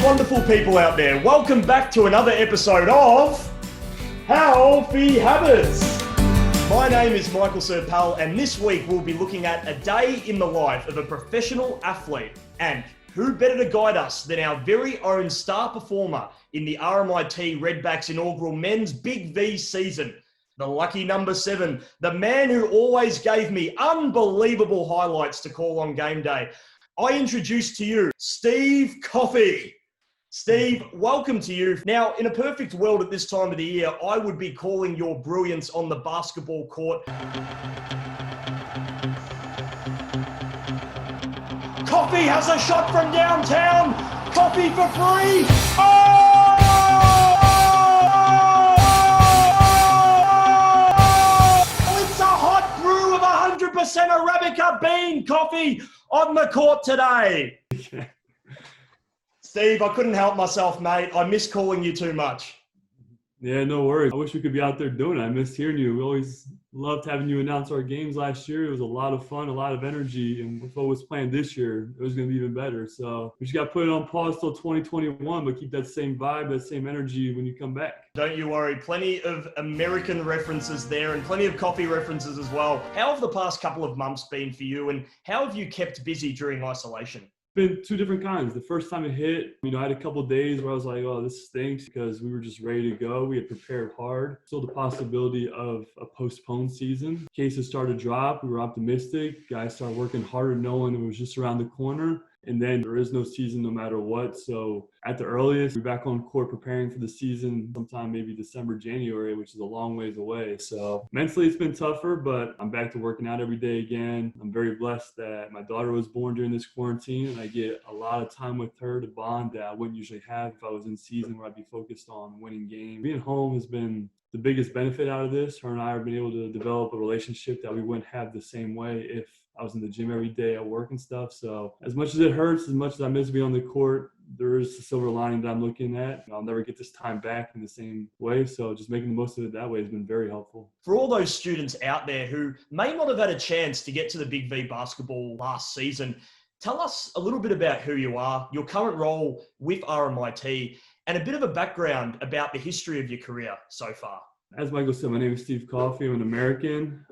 wonderful people out there. Welcome back to another episode of Healthy Habits. My name is Michael Serpal, and this week we'll be looking at a day in the life of a professional athlete. And who better to guide us than our very own star performer in the RMIT Redbacks inaugural men's Big V season, the lucky number 7, the man who always gave me unbelievable highlights to call on game day. I introduce to you Steve Coffey. Steve, welcome to you. Now, in a perfect world at this time of the year, I would be calling your brilliance on the basketball court. Coffey has a shot from downtown. Coffey for free. It's a hot brew of 100% Arabica bean coffee on the court today. Steve, I couldn't help myself, mate. I miss calling you too much. Yeah, no worries. I wish we could be out there doing it. I missed hearing you. We always loved having you announce our games last year. It was a lot of fun, a lot of energy. And with what was planned this year, it was going to be even better. So we just got to put it on pause till 2021, but keep that same vibe, that same energy when you come back. Don't you worry. Plenty of American references there and plenty of coffee references as well. How have the past couple of months been for you, and how have you kept busy during isolation? Been two different kinds. The first time it hit, I had a couple of days where I was like, oh, this stinks, because we were just ready to go. We had prepared hard. Still the possibility of a postponed season. Cases started to drop. We were optimistic. Guys started working harder, knowing it was just around the corner. And then there is no season no matter what. So at the earliest, we're back on court preparing for the season sometime maybe December, January, which is a long ways away. So mentally it's been tougher, but I'm back to working out every day again. I'm very blessed that my daughter was born during this quarantine, and I get a lot of time with her to bond that I wouldn't usually have if I was in season where I'd be focused on winning games. Being home has been the biggest benefit out of this. Her and I have been able to develop a relationship that we wouldn't have the same way if I was in the gym every day at work and stuff. So as much as it hurts, as much as I miss being on the court, there is a silver lining that I'm looking at. I'll never get this time back in the same way. So just making the most of it that way has been very helpful. For all those students out there who may not have had a chance to get to the Big V basketball last season, tell us a little bit about who you are, your current role with RMIT, and a bit of a background about the history of your career so far. As Michael said, my name is Steve Coffey. I'm an American.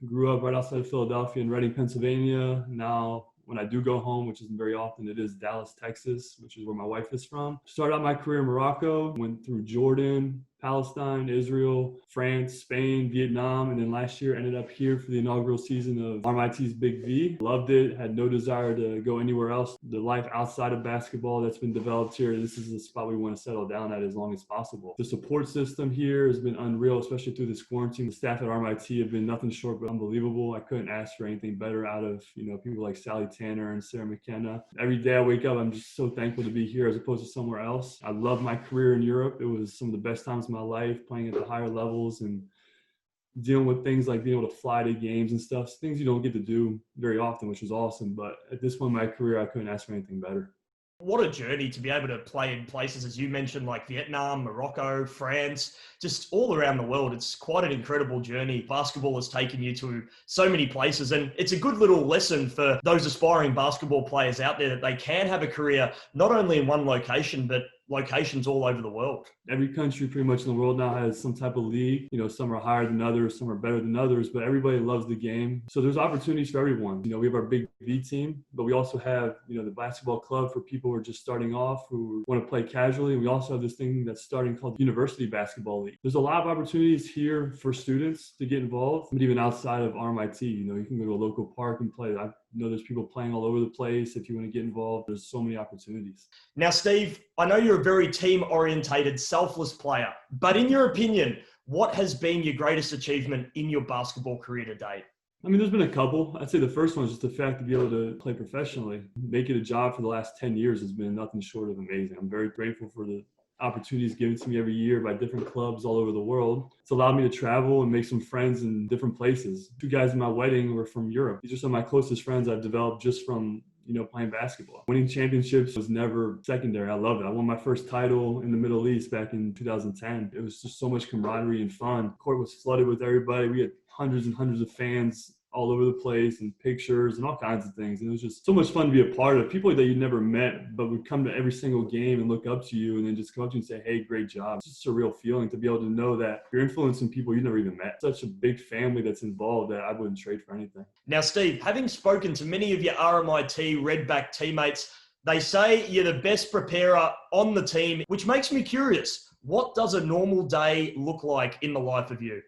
Grew up right outside of Philadelphia in Reading, Pennsylvania. Now, when I do go home, which isn't very often, it is Dallas, Texas, which is where my wife is from. Started out my career in Morocco, went through Jordan, Palestine, Israel, France, Spain, Vietnam, and then last year ended up here for the inaugural season of RMIT's Big V. Loved it, had no desire to go anywhere else. The life outside of basketball that's been developed here, this is the spot we want to settle down at as long as possible. The support system here has been unreal, especially through this quarantine. The staff at RMIT have been nothing short but unbelievable. I couldn't ask for anything better out of people like Sally Tanner and Sarah McKenna. Every day I wake up, I'm just so thankful to be here as opposed to somewhere else. I love my career in Europe. It was some of the best times of my life, playing at the higher levels and dealing with things like being able to fly to games and stuff, things you don't get to do very often, which was awesome. But at this point in my career, I couldn't ask for anything better. What a journey to be able to play in places, as you mentioned, like Vietnam, Morocco, France, just all around the world. It's quite an incredible journey. Basketball has taken you to so many places, and it's a good little lesson for those aspiring basketball players out there that they can have a career not only in one location, but locations all over the world. Every country pretty much in the world now has some type of league. Some are higher than others, some are better than others, but everybody loves the game. So there's opportunities for everyone. We have our Big V team, but we also have, the basketball club for people who are just starting off, who want to play casually. And we also have this thing that's starting called University Basketball League. There's a lot of opportunities here for students to get involved, but even outside of RMIT, you can go to a local park and play. I know there's people playing all over the place. If you want to get involved, there's so many opportunities. Now, Steve, I know you're a very team-orientated, selfless player, but in your opinion, what has been your greatest achievement in your basketball career to date? There's been a couple. I'd say the first one is just the fact to be able to play professionally. Make it a job for the last 10 years has been nothing short of amazing. I'm very grateful for the opportunities given to me every year by different clubs all over the world. It's allowed me to travel and make some friends in different places. 2 guys in my wedding were from Europe. These are some of my closest friends I've developed just from playing basketball. Winning championships was never secondary. I love it. I won my first title in the Middle East back in 2010. It was just so much camaraderie and fun. Court was flooded with everybody. We had hundreds and hundreds of fans all over the place and pictures and all kinds of things. And it was just so much fun to be a part of. People that you never met, but would come to every single game and look up to you and then just come up to you and say, hey, great job. It's just a real feeling to be able to know that you're influencing people you never even met. Such a big family that's involved that I wouldn't trade for anything. Now, Steve, having spoken to many of your RMIT Redback teammates, they say you're the best preparer on the team, which makes me curious. What does a normal day look like in the life of you?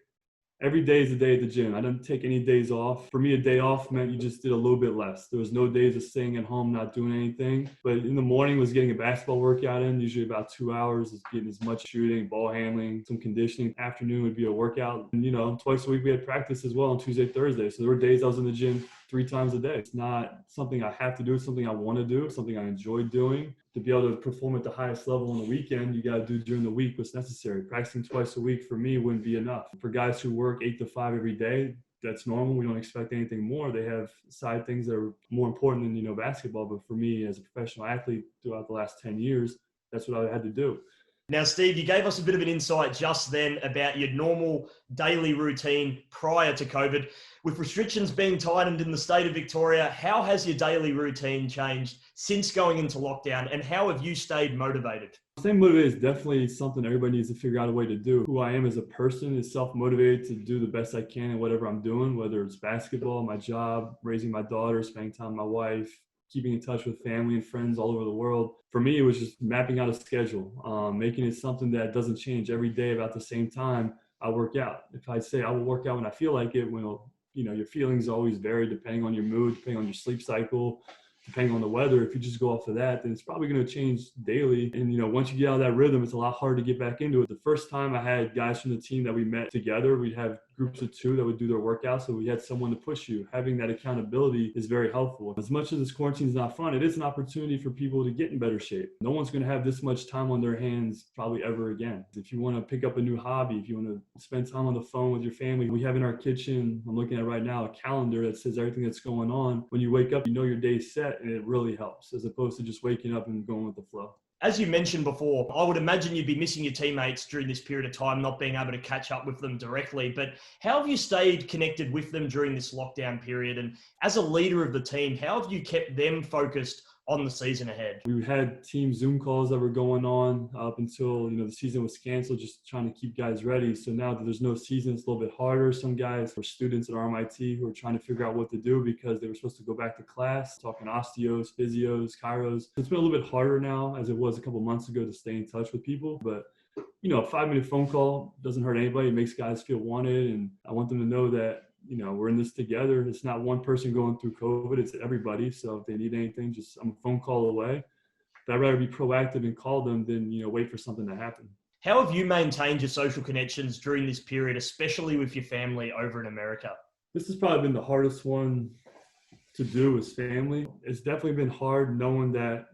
Every day is a day at the gym. I didn't take any days off. For me, a day off meant you just did a little bit less. There was no days of staying at home, not doing anything. But in the morning was getting a basketball workout in, usually about 2 hours, is getting as much shooting, ball handling, some conditioning. Afternoon would be a workout. And, twice a week we had practice as well on Tuesday, Thursday. So there were days I was in the gym 3 times a day. It's not something I have to do. It's something I want to do. It's something I enjoy doing. To be able to perform at the highest level on the weekend, you got to do during the week what's necessary. Practicing twice a week for me wouldn't be enough. For guys who work 8 to 5 every day, that's normal. We don't expect anything more. They have side things that are more important than, basketball. But for me as a professional athlete throughout the last 10 years, that's what I had to do. Now, Steve, you gave us a bit of an insight just then about your normal daily routine prior to COVID. With restrictions being tightened in the state of Victoria, how has your daily routine changed since going into lockdown, and how have you stayed motivated? Staying motivated is definitely something everybody needs to figure out a way to do. Who I am as a person is self-motivated to do the best I can in whatever I'm doing, whether it's basketball, my job, raising my daughter, spending time with my wife, keeping in touch with family and friends all over the world. For me, it was just mapping out a schedule, making it something that doesn't change every day about the same time I work out. If I say I will work out when I feel like it, your feelings always vary depending on your mood, depending on your sleep cycle, depending on the weather. If you just go off of that, then it's probably going to change daily. And, once you get out of that rhythm, it's a lot harder to get back into it. The first time I had guys from the team that we met together, we'd have groups of 2 that would do their workouts. So we had someone to push you. Having that accountability is very helpful. As much as this quarantine is not fun, it is an opportunity for people to get in better shape. No one's going to have this much time on their hands probably ever again. If you want to pick up a new hobby, if you want to spend time on the phone with your family, we have in our kitchen, I'm looking at right now, a calendar that says everything that's going on. When you wake up, you know your day's set, and it really helps as opposed to just waking up and going with the flow. As you mentioned before, I would imagine you'd be missing your teammates during this period of time, not being able to catch up with them directly. But how have you stayed connected with them during this lockdown period? And as a leader of the team, how have you kept them focused on the season ahead? We had team Zoom calls that were going on up until, the season was canceled, just trying to keep guys ready. So now that there's no season, it's a little bit harder. Some guys were students at RMIT who are trying to figure out what to do because they were supposed to go back to class, talking osteos, physios, chiros. It's been a little bit harder now as it was a couple months ago to stay in touch with people. But, a 5-minute phone call doesn't hurt anybody. It makes guys feel wanted. And I want them to know that, we're in this together. It's not one person going through COVID, it's everybody. So if they need anything, I'm a phone call away. But I'd rather be proactive and call them than, wait for something to happen. How have you maintained your social connections during this period, especially with your family over in America? This has probably been the hardest one to do as family. It's definitely been hard knowing that,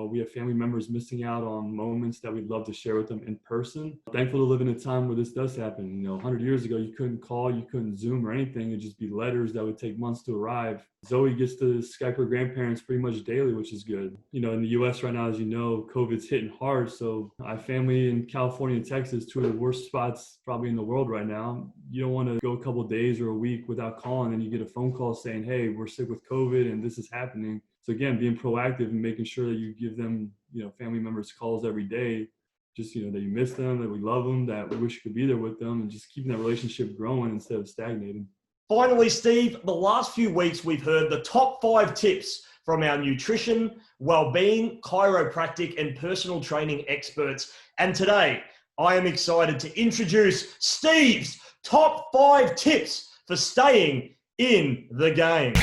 we have family members missing out on moments that we'd love to share with them in person. Thankful to live in a time where this does happen. 100 years ago, you couldn't call, you couldn't Zoom or anything. It'd just be letters that would take months to arrive. Zoe gets to Skype her grandparents pretty much daily, which is good. In the US right now, as you know, COVID's hitting hard. So I have family in California and Texas, 2 of the worst spots probably in the world right now. You don't want to go a couple of days or a week without calling and you get a phone call saying, hey, we're sick with COVID and this is happening. So again, being proactive and making sure that you give them, family members calls every day, just, that you miss them, that we love them, that we wish you could be there with them, and just keeping that relationship growing instead of stagnating. Finally, Steve, the last few weeks we've heard the top 5 tips from our nutrition, well-being, chiropractic, and personal training experts. And today, I am excited to introduce Steve's top 5 tips for staying in the game.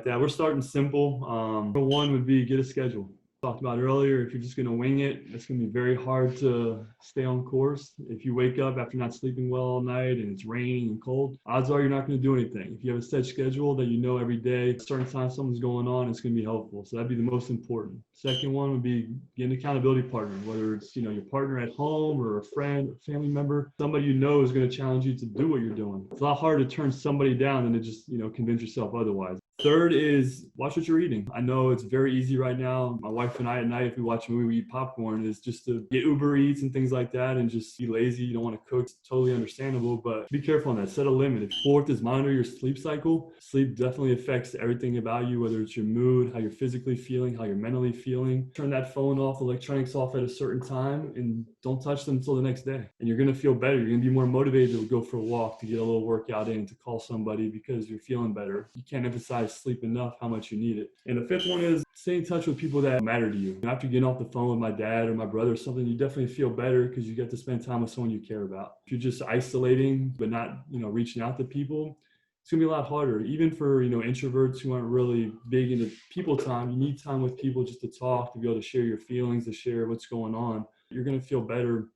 Yeah, we're starting simple. Number 1 would be get a schedule. Talked about earlier, if you're just going to wing it, it's going to be very hard to stay on course. If you wake up after not sleeping well all night and it's raining and cold, odds are you're not going to do anything. If you have a set schedule that every day, at a certain time something's going on, it's going to be helpful. So that'd be the most important. Second one would be get an accountability partner, whether it's your partner at home or a friend, or family member, somebody is going to challenge you to do what you're doing. It's a lot harder to turn somebody down than to just convince yourself otherwise. Third is watch what you're eating. I know it's very easy right now. My wife and I at night, if we watch a movie, we eat popcorn, is just to get Uber Eats and things like that and just be lazy. You don't want to cook. It's totally understandable, but be careful on that. Set a limit. Fourth is monitor your sleep cycle. Sleep definitely affects everything about you, whether it's your mood, how you're physically feeling, how you're mentally feeling. Turn that phone off, electronics off at a certain time, and don't touch them until the next day. And you're going to feel better. You're going to be more motivated to go for a walk, to get a little workout in, to call somebody because you're feeling better. You can't emphasize sleep enough, how much you need it. And the fifth one is stay in touch with people that matter to you. After getting off the phone with my dad or my brother or something, you definitely feel better because you get to spend time with someone you care about. If you're just isolating but not, reaching out to people, it's gonna be a lot harder. Even for, introverts who aren't really big into people time, you need time with people just to talk, to be able to share your feelings, to share what's going on. You're gonna feel better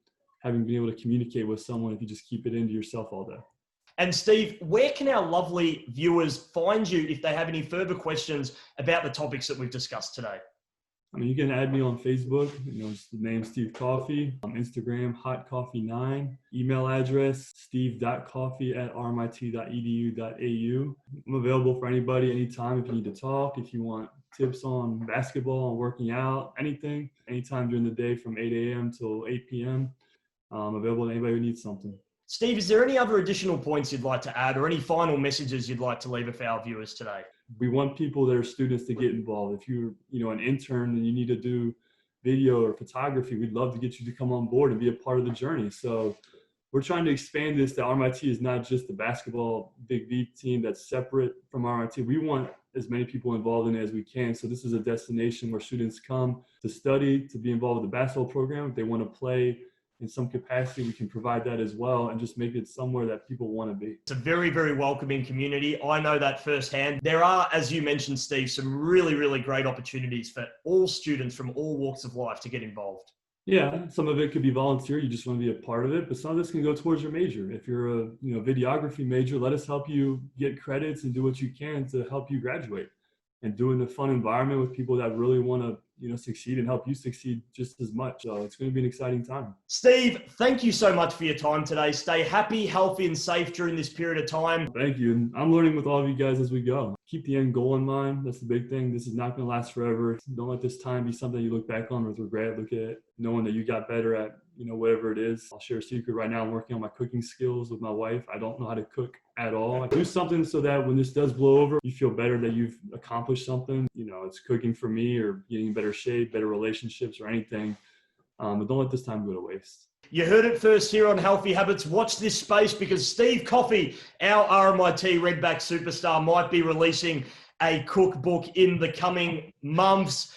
having been able to communicate with someone if you just keep it into yourself all day. And Steve, where can our lovely viewers find you if they have any further questions about the topics that we've discussed today? You can add me on Facebook, just the name Steve Coffey, on Instagram, hotcoffee9, email address, steve.coffey@rmit.edu.au. I'm available for anybody, anytime if you need to talk, if you want tips on basketball, on working out, anything, anytime during the day from 8 a.m. till 8 p.m. I'm available to anybody who needs something. Steve, is there any other additional points you'd like to add or any final messages you'd like to leave with our viewers today? We want people that are students to get involved. If you're, an intern and you need to do video or photography, we'd love to get you to come on board and be a part of the journey. So we're trying to expand this. The RMIT is not just the basketball Big V team that's separate from RMIT. We want as many people involved in it as we can. So this is a destination where students come to study, to be involved with the basketball program. If they want to play in some capacity, we can provide that as well and just make it somewhere that people want to be. It's a very, very welcoming community. I know that firsthand. There are, as you mentioned, Steve, some really, really great opportunities for all students from all walks of life to get involved. Yeah, some of it could be volunteer. You just want to be a part of it, but some of this can go towards your major. If you're a videography major, let us help you get credits and do what you can to help you graduate. And do it in a fun environment with people that really want to succeed and help you succeed just as much. So it's going to be an exciting time. Steve, thank you so much for your time today. Stay happy, healthy, and safe during this period of time. Thank you. And I'm learning with all of you guys as we go. Keep the end goal in mind. That's the big thing. This is not going to last forever. Don't let this time be something you look back on with regret. Look at it knowing that you got better at, whatever it is. I'll share a secret right now. I'm working on my cooking skills with my wife. I don't know how to cook at all. I do something so that when this does blow over, you feel better that you've accomplished something. It's cooking for me or getting in better shape, better relationships or anything. But don't let this time go to waste. You heard it first here on Healthy Habits. Watch this space because Steve Coffey, our RMIT Redback superstar, might be releasing a cookbook in the coming months.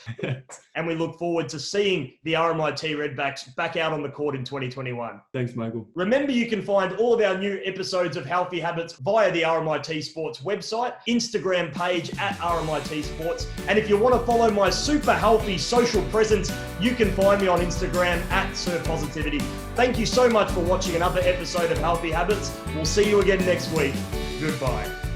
And we look forward to seeing the RMIT Redbacks back out on the court in 2021. Thanks, Michael. Remember, you can find all of our new episodes of Healthy Habits via the RMIT Sports website, Instagram page at RMIT Sports. And if you want to follow my super healthy social presence, you can find me on Instagram at Sir Positivity. Thank you so much for watching another episode of Healthy Habits. We'll see you again next week. Goodbye.